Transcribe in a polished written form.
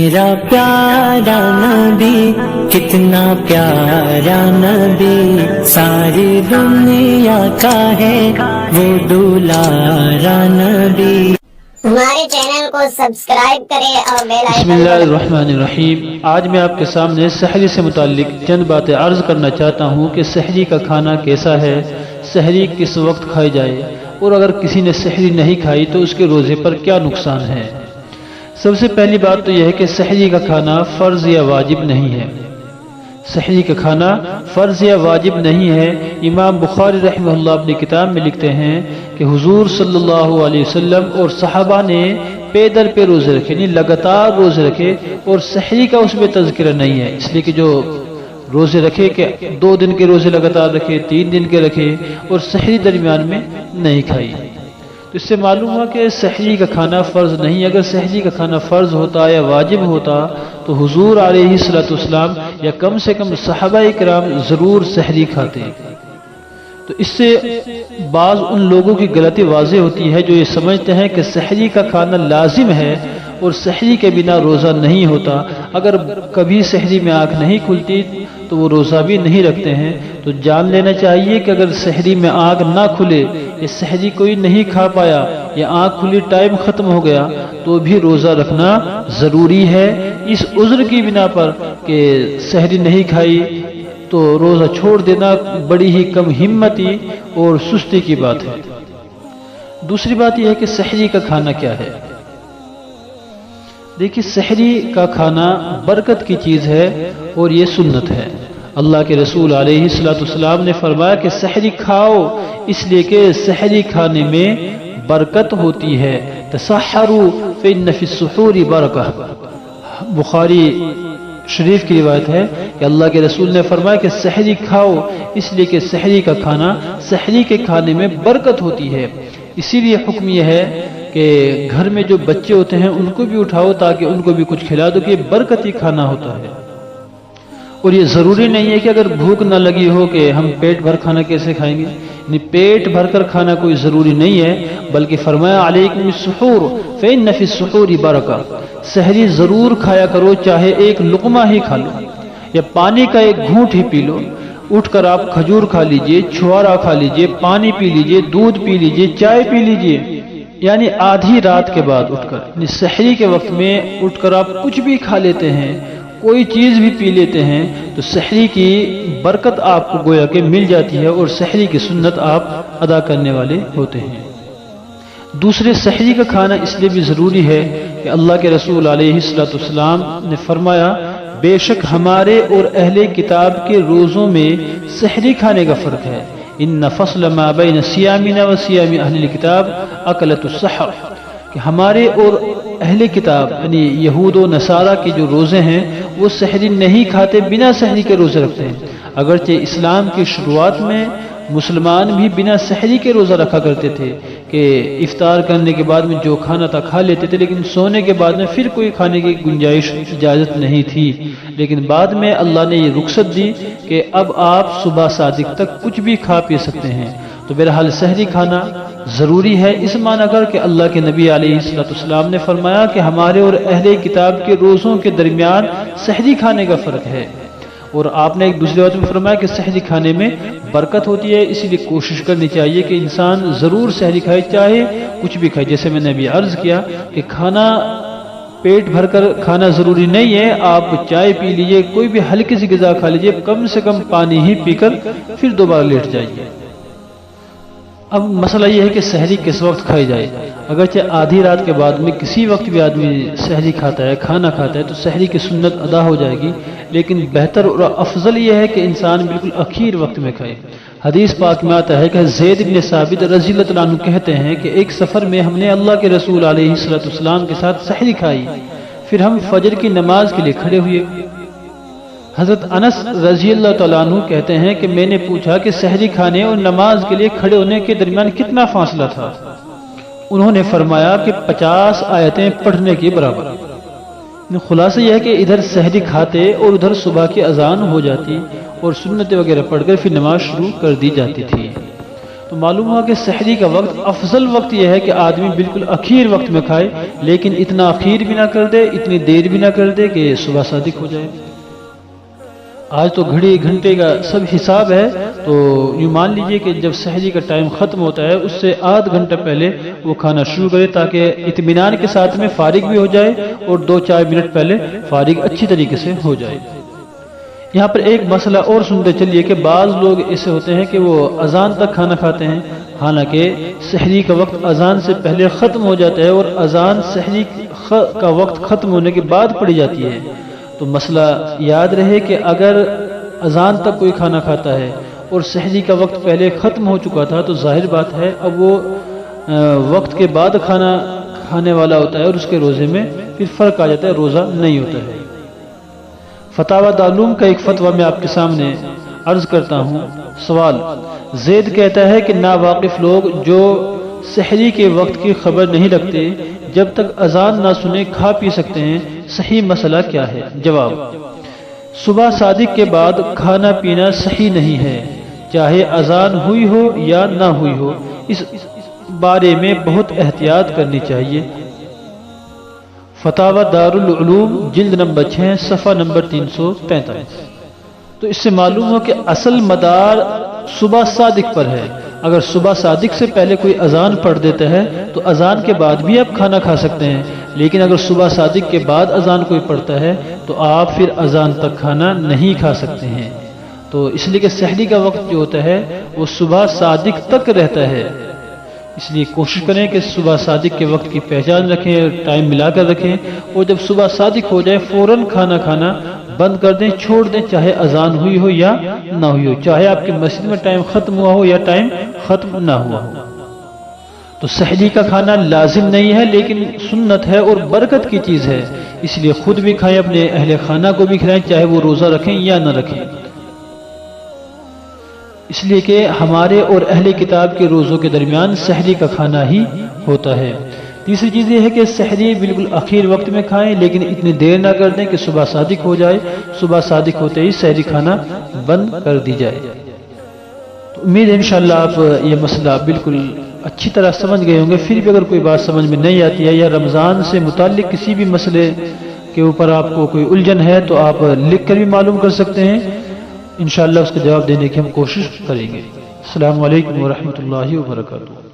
میرا پیارا نبی کتنا پیارا نبی، ساری دنیا کا ہے وہ دلارا نبی۔ ہمارے چینل کو سبسکرائب کریں اور بیل آئیکن بسم اللہ الرحمن الرحیم۔ آج میں آپ کے سامنے سحری سے متعلق چند باتیں عرض کرنا چاہتا ہوں کہ سحری کا کھانا کیسا ہے، سحری کس وقت کھائی جائے، اور اگر کسی نے سحری نہیں کھائی تو اس کے روزے پر کیا نقصان ہے۔ سب سے پہلی بات تو یہ ہے کہ سحری کا کھانا فرض یا واجب نہیں ہے۔ سحری کا کھانا فرض یا واجب نہیں ہے۔ امام بخاری رحمہ اللہ اپنی کتاب میں لکھتے ہیں کہ حضور صلی اللہ علیہ وسلم اور صحابہ نے پیدل پہ روزے رکھے، یعنی لگاتار روزے رکھے، اور سحری کا اس میں تذکرہ نہیں ہے، اس لیے کہ جو روزے رکھے کہ 2 دن کے روزے لگاتار رکھے، 3 دن کے رکھے، اور سحری درمیان میں نہیں کھائی۔ تو اس سے معلوم ہوا کہ سحری کا کھانا فرض نہیں۔ اگر سحری کا کھانا فرض ہوتا یا واجب ہوتا تو حضور علیہ السلام یا کم سے کم صحابہ کرام ضرور سحری کھاتے۔ تو اس سے بعض ان لوگوں کی غلطی واضح ہوتی ہے جو یہ سمجھتے ہیں کہ سحری کا کھانا لازم ہے اور سحری کے بنا روزہ نہیں ہوتا۔ اگر کبھی سحری میں آنکھ نہیں کھلتی تو وہ روزہ بھی نہیں رکھتے ہیں۔ تو جان لینا چاہیے کہ اگر سحری میں آنکھ نہ کھلے یا سحری کوئی نہیں کھا پایا یا آنکھ کھلی ٹائم ختم ہو گیا تو بھی روزہ رکھنا ضروری ہے، اس عذر کی بنا پر کہ سحری نہیں کھائی تو روزہ چھوڑ دینا بڑی ہی کم ہمتی اور سستی کی بات ہے۔ دوسری بات یہ ہے کہ سحری کا کھانا کیا ہے۔ دیکھیے، سحری کا کھانا برکت کی چیز ہے اور یہ سنت ہے۔ اللہ کے رسول علیہ السلام نے فرمایا کہ سحری کھاؤ، اس لیے کہ سحری کھانے میں برکت ہوتی ہے۔ تسحروا فإن فی السحور برکہ، بخاری شریف کی روایت ہے کہ اللہ کے رسول نے فرمایا کہ سحری کھاؤ، اس لیے کہ سحری کا کھانا، سحری کے کھانے میں برکت ہوتی ہے۔ اسی لیے حکم یہ ہے کہ گھر میں جو بچے ہوتے ہیں ان کو بھی اٹھاؤ تاکہ ان کو بھی کچھ کھلا دو، کہ یہ برکتی کھانا ہوتا ہے۔ اور یہ ضروری نہیں ہے کہ اگر بھوک نہ لگی ہو کہ ہم پیٹ بھر کھانا کیسے کھائیں گے، یعنی پیٹ بھر کر کھانا کوئی ضروری نہیں ہے، بلکہ فرمایا علیکم السحور فإن فی السحور برکہ، سحری ضرور کھایا کرو، چاہے ایک لقمہ ہی کھا لو یا پانی کا ایک گھونٹ ہی پی لو۔ اٹھ کر آپ کھجور کھا لیجئے، چھوارا کھا لیجئے، پانی پی لیجئے، دودھ پی لیجئے، چائے پی لیجئے، یعنی آدھی رات کے بعد اٹھ کر، یعنی سحری کے وقت میں اٹھ کر آپ کچھ بھی کھا لیتے ہیں، کوئی چیز بھی پی لیتے ہیں تو سحری کی برکت آپ کو گویا کہ مل جاتی ہے اور سحری کی سنت آپ ادا کرنے والے ہوتے ہیں۔ دوسرے، سحری کا کھانا اس لیے بھی ضروری ہے کہ اللہ کے رسول علیہ السلام نے فرمایا بے شک ہمارے اور اہل کتاب کے روزوں میں سحری کھانے کا فرق ہے۔ ان فصل ما بین صیامنا و صیام اہل الکتاب اکلۃ السحر، کہ ہمارے اور اہل کتاب یعنی یہود و نصارہ کے جو روزے ہیں وہ سحری نہیں کھاتے، بنا سحری کے روزے رکھتے ہیں۔ اگرچہ اسلام کی شروعات میں مسلمان بھی بنا سحری کے روزہ رکھا کرتے تھے کہ افطار کرنے کے بعد میں جو کھانا تھا کھا لیتے تھے، لیکن سونے کے بعد میں پھر کوئی کھانے کی گنجائش اجازت نہیں تھی۔ لیکن بعد میں اللہ نے یہ رخصت دی کہ اب آپ صبح صادق تک کچھ بھی کھا پی سکتے ہیں۔ تو بہرحال سحری کھانا ضروری ہے، اس معنی کر کہ اللہ کے نبی علیہ السلام نے فرمایا کہ ہمارے اور اہل کتاب کے روزوں کے درمیان سحری کھانے کا فرق ہے۔ اور آپ نے ایک دوسری بات میں فرمایا کہ سحری کھانے میں برکت ہوتی ہے، اسی لیے کوشش کرنی چاہیے کہ انسان ضرور سحری کھائے، چاہے کچھ بھی کھائے۔ جیسے میں نے ابھی عرض کیا کہ کھانا پیٹ بھر کر کھانا ضروری نہیں ہے، آپ چائے پی لیجئے، کوئی بھی ہلکی سی غذا کھا لیجئے، کم سے کم پانی ہی پی کر پھر دوبارہ لیٹ جائیے۔ اب مسئلہ یہ ہے کہ سحری کس وقت کھائی جائے۔ اگرچہ آدھی رات کے بعد میں کسی وقت بھی آدمی سحری کھاتا ہے، کھانا کھاتا ہے، تو سحری کی سنت ادا ہو جائے گی، لیکن بہتر اور افضل یہ ہے کہ انسان بالکل اخیر وقت میں کھائے۔ حدیث پاک میں آتا ہے کہ زید بن ثابت رضی اللہ عنہ کہتے ہیں کہ ایک سفر میں ہم نے اللہ کے رسول علیہ السلام کے ساتھ سحری کھائی، پھر ہم فجر کی نماز کے لیے کھڑے ہوئے۔ حضرت انس رضی اللہ تعالیٰ عنہ کہتے ہیں کہ میں نے پوچھا کہ سحری کھانے اور نماز کے لیے کھڑے ہونے کے درمیان کتنا فاصلہ تھا؟ انہوں نے فرمایا کہ 50 آیتیں پڑھنے کے برابر۔ خلاصہ یہ ہے کہ ادھر سحری کھاتے اور ادھر صبح کی اذان ہو جاتی اور سنت وغیرہ پڑھ کر پھر نماز شروع کر دی جاتی تھی۔ تو معلوم ہوا کہ سحری کا وقت افضل وقت یہ ہے کہ آدمی بالکل اخیر وقت میں کھائے، لیکن اتنا اخیر بھی نہ کر دے، اتنی دیر بھی نہ کر دے کہ صبح صادق ہو جائے۔ آج تو گھڑی گھنٹے کا سب حساب ہے، تو یوں مان لیجئے کہ جب سحری کا ٹائم ختم ہوتا ہے اس سے آدھ گھنٹہ پہلے وہ کھانا شروع کرے، تاکہ اطمینان کے ساتھ میں فارغ بھی ہو جائے اور 2-4 منٹ پہلے فارغ اچھی طریقے سے ہو جائے۔ یہاں پر ایک مسئلہ اور سنتے چلیے کہ بعض لوگ ایسے ہوتے ہیں کہ وہ اذان تک کھانا کھاتے ہیں، حالانکہ سحری کا وقت اذان سے پہلے ختم ہو جاتا ہے اور اذان سحری کا وقت ختم ہونے کے بعد پڑھی جاتی ہے۔ تو مسئلہ یاد رہے کہ اگر اذان تک کوئی کھانا کھاتا ہے اور سحری کا وقت پہلے ختم ہو چکا تھا تو ظاہر بات ہے اب وہ وقت کے بعد کھانا کھانے والا ہوتا ہے اور اس کے روزے میں پھر فرق آ جاتا ہے، روزہ نہیں ہوتا ہے۔ فتاوی دارالعلوم کا ایک فتویٰ میں آپ کے سامنے عرض کرتا ہوں۔ سوال: زید کہتا ہے کہ ناواقف لوگ جو سحری کے وقت کی خبر نہیں رکھتے جب تک اذان نہ سنے کھا پی سکتے ہیں، صحیح مسئلہ کیا ہے؟ جواب: صبح صادق کے بعد کھانا پینا صحیح نہیں ہے، چاہے اذان ہوئی ہو یا نہ ہوئی ہو، اس بارے میں بہت احتیاط کرنی چاہیے۔ فتاوی دارالعلوم جلد نمبر 6 صفحہ نمبر 345۔ تو اس سے معلوم ہو کہ اصل مدار صبح صادق پر ہے۔ اگر صبح صادق سے پہلے کوئی اذان پڑھ دیتا ہے تو اذان کے بعد بھی آپ کھانا کھا سکتے ہیں، لیکن اگر صبح صادق کے بعد اذان کوئی پڑھتا ہے تو آپ پھر اذان تک کھانا نہیں کھا سکتے ہیں۔ تو اس لیے کہ سحری کا وقت جو ہوتا ہے وہ صبح صادق تک رہتا ہے، اس لیے کوشش کریں کہ صبح صادق کے وقت کی پہچان رکھیں، ٹائم ملا کر رکھیں، اور جب صبح صادق ہو جائے فوراً کھانا کھانا بند کر دیں، چھوڑ دیں، چاہے اذان ہوئی ہو یا نہ ہوئی ہو، چاہے آپ کی مسجد میں ٹائم ختم ہوا ہو یا ٹائم ختم نہ ہوا ہو۔ تو سحری کا کھانا لازم نہیں ہے لیکن سنت ہے اور برکت کی چیز ہے، اس لیے خود بھی کھائیں، اپنے اہل خانہ کو بھی کھلائیں، چاہے وہ روزہ رکھیں یا نہ رکھیں، اس لیے کہ ہمارے اور اہل کتاب کے روزوں کے درمیان سحری کا کھانا ہی ہوتا ہے۔ تیسری چیز یہ ہے کہ سحری بالکل آخر وقت میں کھائیں، لیکن اتنی دیر نہ کر دیں کہ صبح صادق ہو جائے، صبح صادق ہوتے ہی سحری کھانا بند کر دی جائے۔ تو امید ہے انشاءاللہ آپ یہ مسئلہ بالکل اچھی طرح سمجھ گئے ہوں گے۔ پھر بھی اگر کوئی بات سمجھ میں نہیں آتی ہے یا رمضان سے متعلق کسی بھی مسئلے کے اوپر آپ کو کوئی الجھن ہے تو آپ لکھ کر بھی معلوم کر سکتے ہیں، انشاءاللہ اس کا جواب دینے کی ہم کوشش کریں گے۔ السلام علیکم ورحمۃ اللہ وبرکاتہ۔